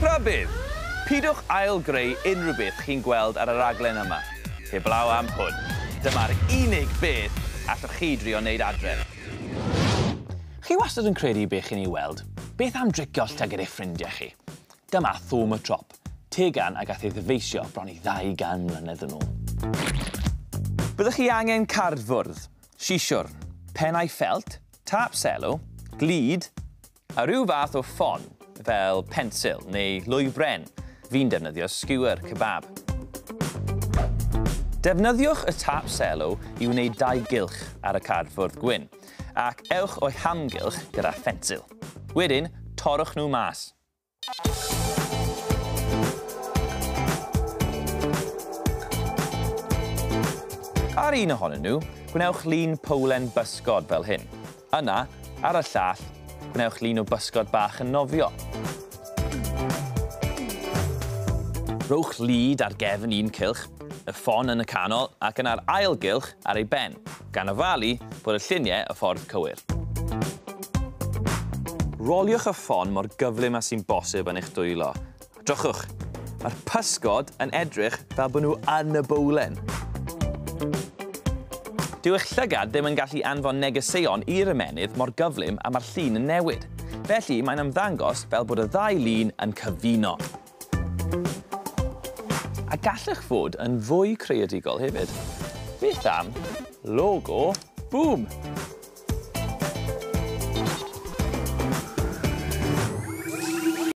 Rybydd, pidwch ail-greu unrhyw beth chi'n gweld ar y raglen yma. Heblaw am hwn. Dyma'r unig beth allwch chi drio wneud adref. Chi wastad yn credu beth chi'n ei weld. Beth am dricio llygad eich ffrindiau chi? Dyma thwm y trop. Tegan a gath ei ddyfeisio bron i 200 mlynedd yn ôl. Byddwch chi angen cardfwrdd, sisiwr, pennau ffelt, tap selo, glud, a rhyw fath o ffon, fel pensil neu lwybren. Fi'n defnyddio skewer kebab. Defnyddiwch y tap selo i wneud 2 gylch ar y cardfwrdd gwyn, ac ewch o'i hamgylch gyda ffensil. Wedyn, torrwch nhw mas. Ar un ohonyn nhw, gwnewch lun powlen bysgod fel hyn. Yna, ar y llall, gwnewch lun o bysgod bach yn nofio. Rhowch lud ar gefn un cylch, y ffon yn y canol ac yn ar ail gylch ar ei ben, gan ofalu bod y lluniau y ffordd cywir. Roliwch y ffon mor gyflym a sy'n bosib yn eich dwylo. Drychwch, mae'r pysgod yn edrych fel bod nhw yn y bowlen. Dyw eich llygad ddim yn gallu anfon negeseuon i'r ymennydd mor gyflym a mae'r llun yn newid. Felly mae'n ymddangos fel bod y 2 lun yn cyfuno. A gallwch fod yn fwy creadigol hefyd. Beth am logo, boom!